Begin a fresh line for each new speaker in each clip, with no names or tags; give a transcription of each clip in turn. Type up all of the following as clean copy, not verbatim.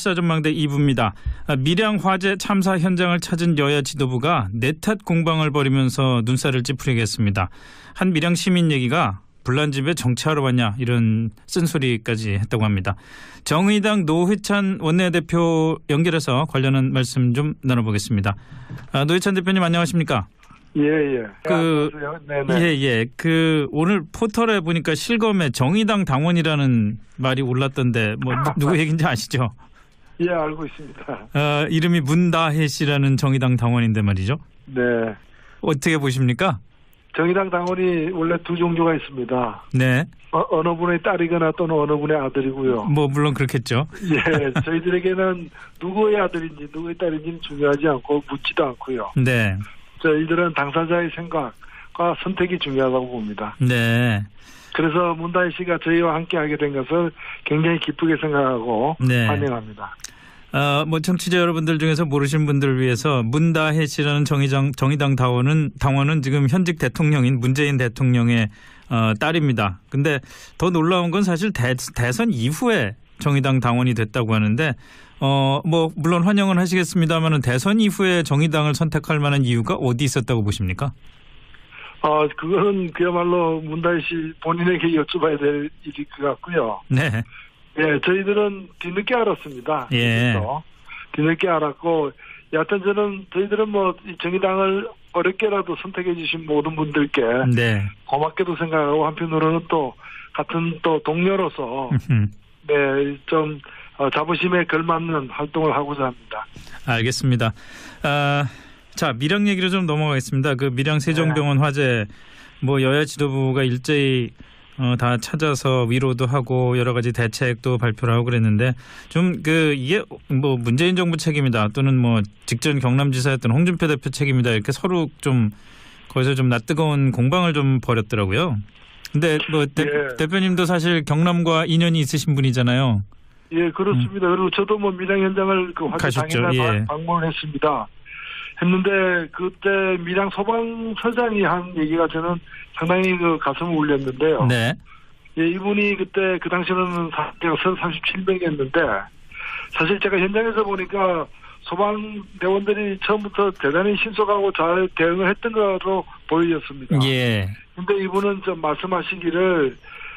시사전망대 2부입니다. 밀양 화재 참사 현장을 찾은 여야 지도부가 내탓 공방을 벌이면서 눈살을 찌푸리게 했습니다. 한 밀양 시민 얘기가 불난 집에 정치하러 왔냐 이런 쓴소리까지 했다고 합니다. 정의당 노회찬 원내대표 연결해서 관련한 말씀 좀 나눠보겠습니다. 노회찬 대표님 안녕하십니까?
예.
예. 오늘 포털에 보니까 실검에 정의당 당원이라는 말이 올랐던데 누구 얘기인지 아시죠?
예, 알고 있습니다.
이름이 문다혜 씨라는 정의당 당원인데 말이죠.
네.
어떻게 보십니까?
정의당 당원이 원래 두 종류가 있습니다.
네.
어느 분의 딸이거나 또는 어느 분의 아들이고요.
물론 그렇겠죠.
예, 저희들에게는 누구의 아들인지 누구의 딸인지는 중요하지 않고 묻지도 않고요.
네.
저희들은 당사자의 생각과 선택이 중요하다고 봅니다.
네.
그래서 문다혜 씨가 저희와 함께하게 된 것을 굉장히 기쁘게 생각하고
네.
환영합니다.
청취자 여러분들 중에서 모르신 분들을 위해서 문다혜 씨라는 정의당 당원은 지금 현직 대통령인 문재인 대통령의 딸입니다. 근데 더 놀라운 건 사실 대선 이후에 정의당 당원이 됐다고 하는데 물론 환영은 하시겠습니다만은 대선 이후에 정의당을 선택할 만한 이유가 어디 있었다고 보십니까?
그거는 그야말로 문다혜 씨 본인에게 여쭤봐야 될 일일 것 같고요.
네.
예, 저희들은 뒤늦게 알았습니다.
예.
뒤늦게 알았고, 여하튼 저희들은 이 정의당을 어렵게라도 선택해 주신 모든 분들께
네.
고맙게도 생각하고 한편으로는 또 같은 동료로서 네, 좀 자부심에 걸맞는 활동을 하고자 합니다.
알겠습니다. 자, 밀양 얘기로 좀 넘어가겠습니다. 그 밀양 세종병원 화재 여야 지도부가 일제히 다 찾아서 위로도 하고 여러 가지 대책도 발표를 하고 그랬는데 좀 이게 문재인 정부 책임이다 또는 직전 경남지사였던 홍준표 대표 책임이다 이렇게 서로 좀 거기서 좀 낯뜨거운 공방을 좀 벌였더라고요. 근데 대표님도 사실 경남과 인연이 있으신 분이잖아요.
예, 그렇습니다. 그리고 저도 밀양 현장을 화재 당일날 방문했습니다. 했는데 그때 밀양 소방서장이 한 얘기가 저는 상당히 가슴을 울렸는데요.
네.
예, 이분이 그때 그 당시에는 37명이었는데 사실 제가 현장에서 보니까 소방대원들이 처음부터 대단히 신속하고 잘 대응을 했던 거로 보였습니다.
예.
근데 이분은 좀 말씀하시기를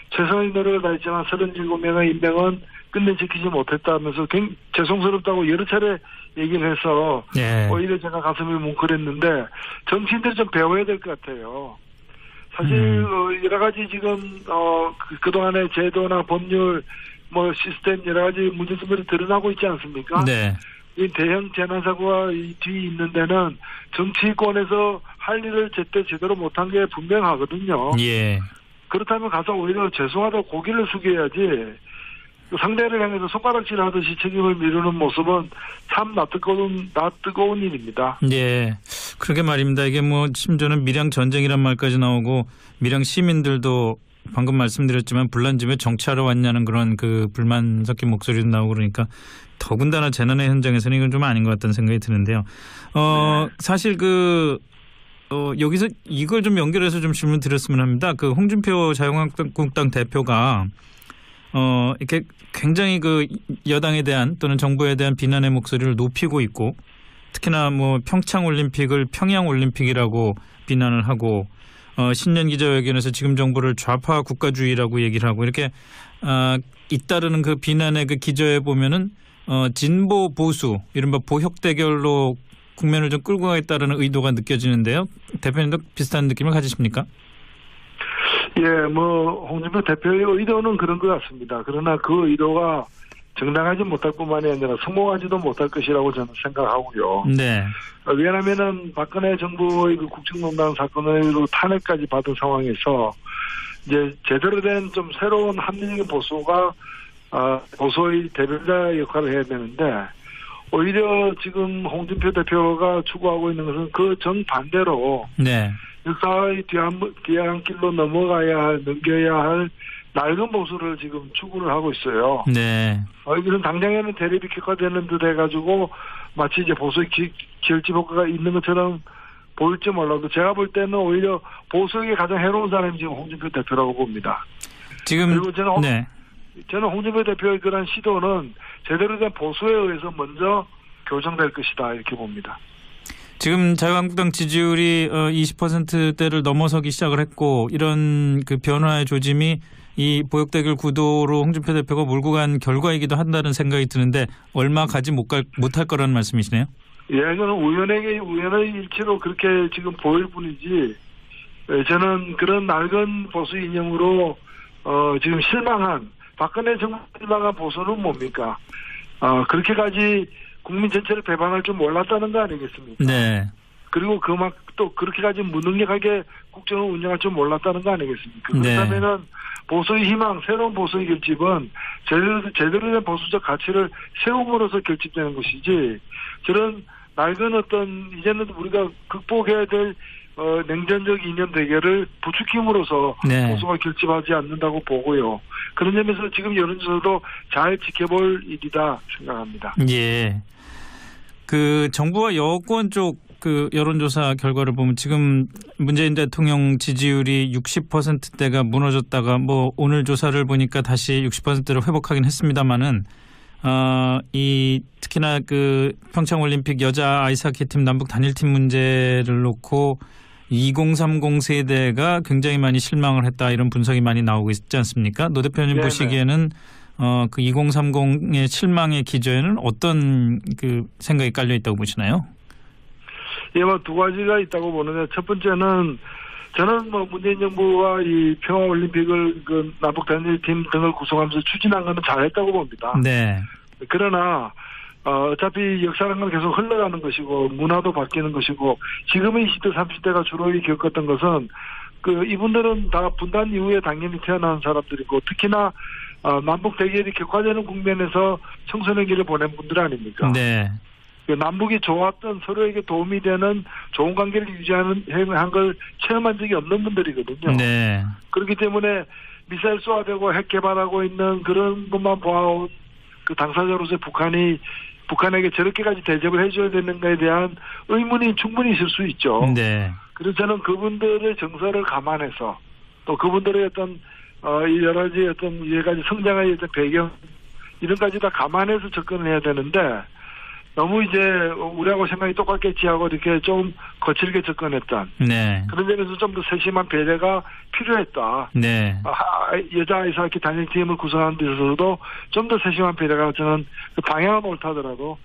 최선의 노력을 다했지만 37명의 인명은 끝내 지키지 못했다면서 굉장히 죄송스럽다고 여러 차례 얘기를 해서
예.
오히려 제가 가슴이 뭉클했는데 정치인들이 좀 배워야 될 것 같아요. 사실 여러 가지 지금 그동안의 제도나 법률 시스템 여러 가지 문제점들이 드러나고 있지 않습니까?
네.
이 대형 재난사고가 이 뒤에 있는 데는 정치권에서 할 일을 제대로 못한 게 분명하거든요.
예.
그렇다면 가서 오히려 죄송하다고 고개를 숙여야지 상대를 향해서 손가락질 하듯이 책임을 미루는 모습은 참 낯뜨거운 일입니다.
예. 그러게 말입니다. 이게 심지어는 밀양 전쟁이란 말까지 나오고 밀양 시민들도 방금 말씀드렸지만 불난 집에 정치하러 왔냐는 그런 불만 섞인 목소리도 나오고 그러니까 더군다나 재난의 현장에서는 이건 좀 아닌 것 같다는 생각이 드는데요.
네.
사실 여기서 이걸 좀 연결해서 좀 질문 드렸으면 합니다. 홍준표 자유한국당 대표가 이렇게 굉장히 여당에 대한 또는 정부에 대한 비난의 목소리를 높이고 있고 특히나 평창 올림픽을 평양 올림픽이라고 비난을 하고 신년 기자회견에서 지금 정부를 좌파 국가주의라고 얘기를 하고 이렇게 잇따르는 비난의 기저에 보면은 진보 보수 이른바 보혁 대결로 국면을 좀 끌고 가겠다는 의도가 느껴지는데요. 대표님도 비슷한 느낌을 가지십니까?
예, 홍준표 대표의 의도는 그런 것 같습니다. 그러나 그 의도가 정당하지 못할 뿐만이 아니라 성공하지도 못할 것이라고 저는 생각하고요.
네.
왜냐하면은 박근혜 정부의 국정농단 사건으로 탄핵까지 받은 상황에서 이제 제대로 된 좀 새로운 합리적인 보수가 보수의 대변자 역할을 해야 되는데 오히려 지금 홍준표 대표가 추구하고 있는 것은 그 정반대로
네.
역사의 뒤안길로 넘겨야 할 낡은 보수를 지금 추구를 하고 있어요.
네.
이것은 당장에는 대립이 격화되는 듯 해가지고 마치 이제 보수의 결집 효과가 있는 것처럼 보일지 몰라도 제가 볼 때는 오히려 보수에게 가장 해로운 사람이 지금 홍준표 대표라고 봅니다.
지금
그리고 저는 저는 홍준표 대표의 그런 시도는 제대로 된 보수에 의해서 먼저 교정될 것이다 이렇게 봅니다.
지금 자유한국당 지지율이 20%대를 넘어서기 시작을 했고 이런 그 변화의 조짐이 이 보역대결 구도로 홍준표 대표가 몰고 간 결과이기도 한다는 생각이 드는데 얼마 가지 못할 거라는 말씀이시네요.
예, 그건 우연의 일치로 그렇게 지금 보일 뿐이지 저는 그런 낡은 보수 이념으로 지금 실망한 박근혜 정부 실망한 보수는 뭡니까? 그렇게까지 국민 전체를 배반할 줄 몰랐다는 거 아니겠습니까?
네.
그리고 또 그렇게까지 무능력하게 국정을 운영할 줄 몰랐다는 거 아니겠습니까?
네.
그렇다면은 보수의 희망, 새로운 보수의 결집은 제대로 된 보수적 가치를 세움으로써 결집되는 것이지 저런 낡은 이제는 우리가 극복해야 될 냉전적 이념 대결을 부추김으로써
네.
보수가 결집하지 않는다고 보고요. 그런 점에서 지금 여론조사도 잘 지켜볼 일이다 생각합니다.
예. 그 정부와 여권 쪽 그 여론조사 결과를 보면 지금 문재인 대통령 지지율이 60%대가 무너졌다가 뭐 오늘 조사를 보니까 다시 60%를 회복하긴 했습니다만은 특히나 그 평창올림픽 여자 아이스하키팀 남북 단일팀 문제를 놓고 2030 세대가 굉장히 많이 실망을 했다 이런 분석이 많이 나오고 있지 않습니까? 노 대표님
네네.
보시기에는 그 2030의 실망의 기저에는 어떤 그 생각이 깔려 있다고 보시나요?
예, 뭐 두 가지가 있다고 보는데 첫 번째는 저는 뭐 문재인 정부와 이 평화올림픽을 그 남북 단일팀 등을 구성하면서 추진한 것은 잘했다고 봅니다.
네.
그러나 어차피 역사라는 건 계속 흘러가는 것이고 문화도 바뀌는 것이고 지금의 20대 30대가 주로 겪었던 것은 그 이분들은 다 분단 이후에 당연히 태어난 사람들이고 특히나 남북 대결이 격화되는 국면에서 청소년기를 보낸 분들 아닙니까?
네.
남북이 좋았던 서로에게 도움이 되는 좋은 관계를 유지하는 한 걸 체험한 적이 없는 분들이거든요.
네.
그렇기 때문에 미사일 쏘아대고 핵 개발하고 있는 그런 것만 보아온 그 당사자로서 북한에게 저렇게까지 대접을 해줘야 되는가에 대한 의문이 충분히 있을 수 있죠.
네.
그래서 저는 그분들의 정서를 감안해서 또 그분들의 어떤 여러 가지 성장의 어떤 배경 이런 까지 다 감안해서 접근을 해야 되는데 너무 이제 우리하고 생각이 똑같겠지 하고 이렇게 좀 거칠게 접근했던
네.
그런 점에서 좀 더 세심한 배려가 필요했다.
네.
여자 아이스하키 단일팀을 구성하는 데 있어서도 좀 더 세심한 배려가 저는 그 방향은 옳다더라도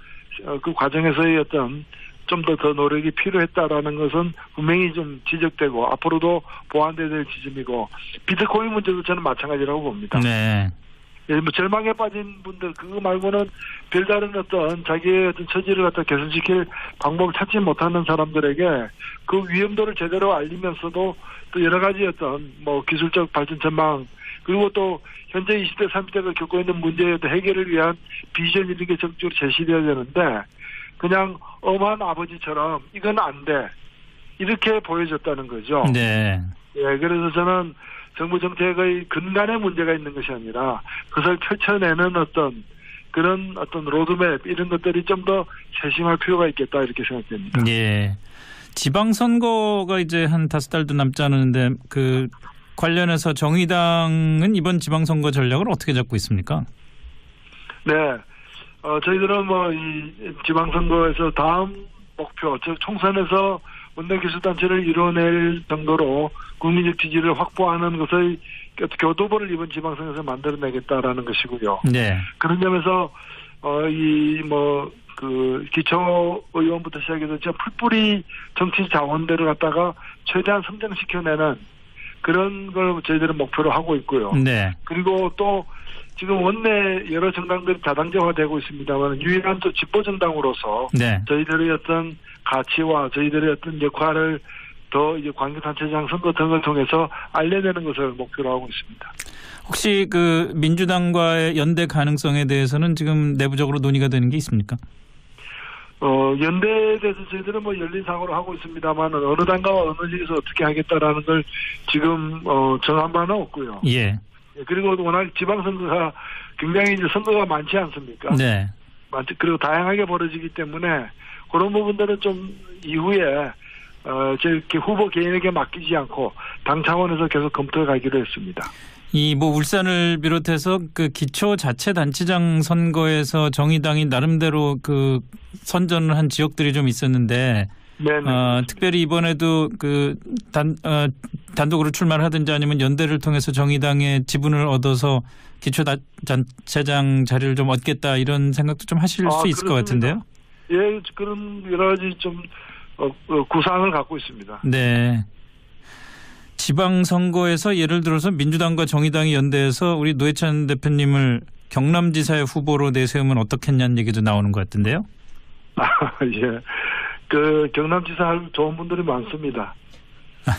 그 과정에서의 어떤 좀 더 노력이 필요했다라는 것은 분명히 좀 지적되고 앞으로도 보완돼야 될 지점이고 비트코인 문제도 저는 마찬가지라고 봅니다.
네.
뭐 절망에 빠진 분들 그거 말고는 별다른 어떤 자기의 어떤 처지를 갖다 개선시킬 방법을 찾지 못하는 사람들에게 그 위험도를 제대로 알리면서도 또 여러 가지 어떤 뭐 기술적 발전 전망 그리고 또 현재 20대 30대가 겪고 있는 문제의 해결을 위한 비전 이런 게 적극적으로 제시되어야 되는데 그냥 엄한 아버지처럼 이건 안 돼 이렇게 보여줬다는 거죠.
네.
예, 그래서 저는 정부 정책의 근간에 문제가 있는 것이 아니라 그것을 펼쳐내는 그런 로드맵 이런 것들이 좀 더 세심할 필요가 있겠다 이렇게 생각됩니다.
예. 지방선거가 이제 한 5달도 남지 않았는데 그 관련해서 정의당은 이번 지방선거 전략을 어떻게 잡고 있습니까?
네. 저희들은 뭐 이 지방선거에서 다음 목표, 즉 총선에서 원내교섭단체를 이뤄낼 정도로 국민적 지지를 확보하는 것의 교도보를 이번 지방선거에서 만들어내겠다라는 것이고요.
네.
그런 점에서 기초의원부터 시작해서 진짜 풀뿌리 정치 자원들을 갖다가 최대한 성장시켜내는 그런 걸 저희들은 목표로 하고 있고요.
네.
그리고 또 지금 원내 여러 정당들이 다당제화되고 있습니다만 유일한 또 집보정당으로서
네.
저희들의 어떤 가치와 저희들의 어떤 역할을 더 이제 광역단체장 선거 등을 통해서 알려내는 것을 목표로 하고 있습니다.
혹시 그 민주당과의 연대 가능성에 대해서는 지금 내부적으로 논의가 되는 게 있습니까?
연대에 대해서 저희들은 뭐 열린 사고를 하고 있습니다만 어느 당과 어느 지에서 어떻게 하겠다라는 걸 지금 정한 바는 없고요.
예.
그리고 워낙 지방선거가 굉장히 이제 선거가 많지 않습니까?
네.
그리고 다양하게 벌어지기 때문에 그런 부분들은 좀 이후에 이렇게 후보 개인에게 맡기지 않고 당 차원에서 계속 검토해 가기로 했습니다.
이 뭐 울산을 비롯해서 그 기초자치단체장 선거에서 정의당이 나름대로 그 선전을 한 지역들이 좀 있었는데
네네.
특별히 이번에도 그 단독으로 출마를 하든지 아니면 연대를 통해서 정의당의 지분을 얻어서 기초단체장 자리를 좀 얻겠다 이런 생각도 좀 하실 수 있을
그렇습니다.
것 같은데요.
예, 그런 여러 가지 좀 구상을 갖고 있습니다.
네. 지방선거에서 예를 들어서 민주당과 정의당이 연대해서 우리 노회찬 대표님을 경남지사의 후보로 내세우면 어떻겠냐는 얘기도 나오는 것 같은데요.
예. 그 경남지사 할 좋은 분들이 많습니다. 예.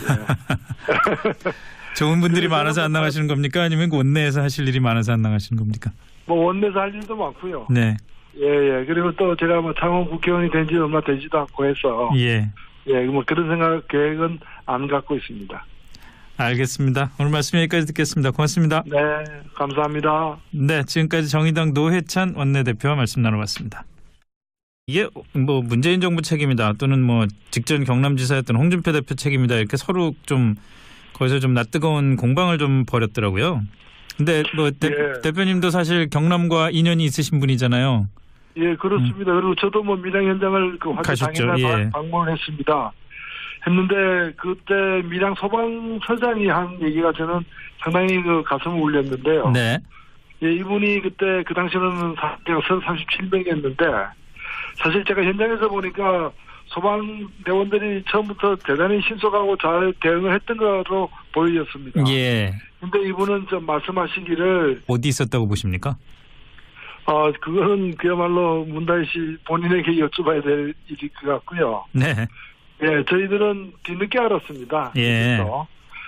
좋은 분들이 많아서 안 나가시는 겁니까? 아니면 원내에서 하실 일이 많아서 안 나가시는 겁니까?
뭐 원내에서 할 일도 많고요.
네.
예. 그리고 또 제가 뭐 창원 국회의원이 된 지 얼마 되지도 않고 해서
예.
뭐 그런 생각 계획은 안 갖고 있습니다.
알겠습니다. 오늘 말씀 여기까지 듣겠습니다. 고맙습니다.
네, 감사합니다.
네, 지금까지 정의당 노회찬 원내대표와 말씀 나눠봤습니다. 이게 뭐 문재인 정부 책임이다 또는 뭐 직전 경남지사였던 홍준표 대표 책임이다 이렇게 서로 좀 거기서 좀 낯뜨거운 공방을 좀 벌였더라고요. 근데 뭐 대표님도 사실 경남과 인연이 있으신 분이잖아요.
예, 그렇습니다. 그리고 저도 뭐 밀양 현장을 그 화재 당일날 방문했습니다. 했는데 그때 밀양 소방서장이 한 얘기가 저는 상당히 그 가슴을 울렸는데요.
네.
예, 이분이 그때 그 당시에는 37명이었는데 사실 제가 현장에서 보니까 소방대원들이 처음부터 대단히 신속하고 잘 대응을 했던 거로 보여졌습니다.
예.
근데 이분은 좀 말씀하시기를
어디 있었다고 보십니까?
그거는 그야말로 문다희 씨 본인에게 여쭤봐야 될 일일 것 같고요.
네.
예, 저희들은 뒤늦게 알았습니다.
예.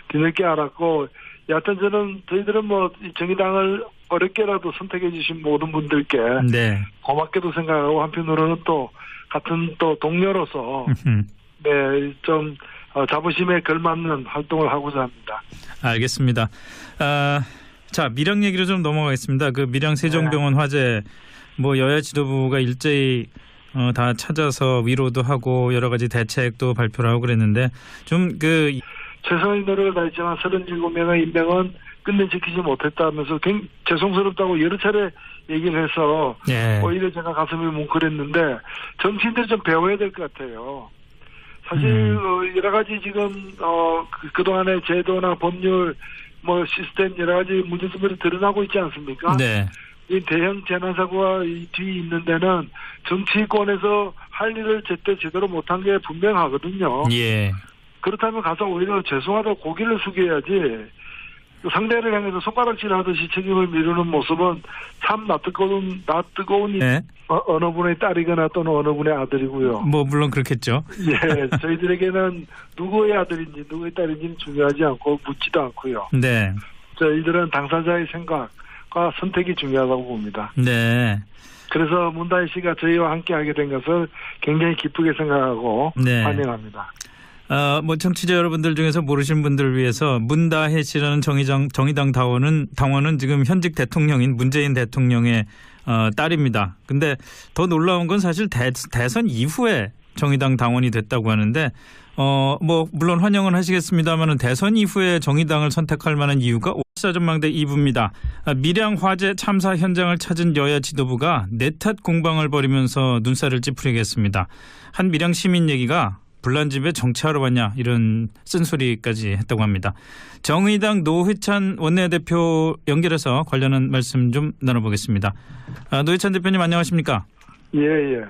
뒤늦게 알았고, 여하튼 저희들은 뭐, 이 정의당을 어렵게라도 선택해 주신 모든 분들께
네.
고맙게도 생각하고, 한편으로는 또, 같은 또 동료로서, 네, 좀, 자부심에 걸맞는 활동을 하고자 합니다.
알겠습니다. 자, 밀양 얘기로 좀 넘어가겠습니다. 그 밀양 세종병원 화재, 뭐 여야 지도부가 일제히 다 찾아서 위로도 하고 여러 가지 대책도 발표를 하고 그랬는데 좀 그
최선의 노력을 다했지만 37명의 인명은 끝내 지키지 못했다면서 굉장히 죄송스럽다고 여러 차례 얘기를 해서 오히려 제가 가슴이 뭉클했는데 정치인들이 좀 배워야 될 것 같아요. 사실 여러 가지 지금 그동안의 제도나 법률 뭐 시스템 여러 가지 문제점들이 드러나고 있지 않습니까?
네.
이 대형 재난사고가 이 뒤에 있는 데는 정치권에서 할 일을 제대로 못한 게 분명하거든요.
예.
그렇다면 가서 오히려 죄송하다고 고개를 숙여야지 상대를 향해서 손가락질 하듯이 책임을 미루는 모습은 참 낯뜨거운
네.
어느 분의 딸이거나 또는 어느 분의 아들이고요.
뭐 물론 그렇겠죠.
예, 저희들에게는 누구의 아들인지 누구의 딸인지는 중요하지 않고 묻지도 않고요.
네.
저희들은 당사자의 생각과 선택이 중요하다고 봅니다.
네.
그래서 문다희 씨가 저희와 함께하게 된 것을 굉장히 기쁘게 생각하고 환영합니다.
뭐 청취자 여러분들 중에서 모르신 분들을 위해서 문다혜 씨라는 정의당 당원은 지금 현직 대통령인 문재인 대통령의 딸입니다. 근데 더 놀라운 건 사실 대선 이후에 정의당 당원이 됐다고 하는데 뭐 물론 환영은 하시겠습니다만은 대선 이후에 정의당을 선택할 만한 이유가 사전망대 2부입니다. 밀양 화재 참사 현장을 찾은 여야 지도부가 내탓 공방을 벌이면서 눈살을 찌푸리겠습니다. 한 밀양 시민 얘기가 불난 집에 정치하러 왔냐 이런 쓴소리까지 했다고 합니다. 정의당 노회찬 원내대표 연결해서 관련한 말씀 좀 나눠보겠습니다. 노회찬 대표님 안녕하십니까?
예.
예.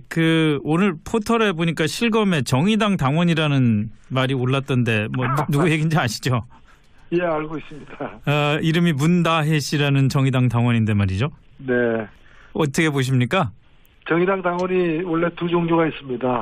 그 오늘 포털에 보니까 실검에 정의당 당원이라는 말이 올랐던데 뭐 누구 얘기인지 아시죠?
예, 알고 있습니다.
이름이 문다혜 씨라는 정의당 당원인데 말이죠.
네.
어떻게 보십니까?
정의당 당원이 원래 두 종류가 있습니다.
네.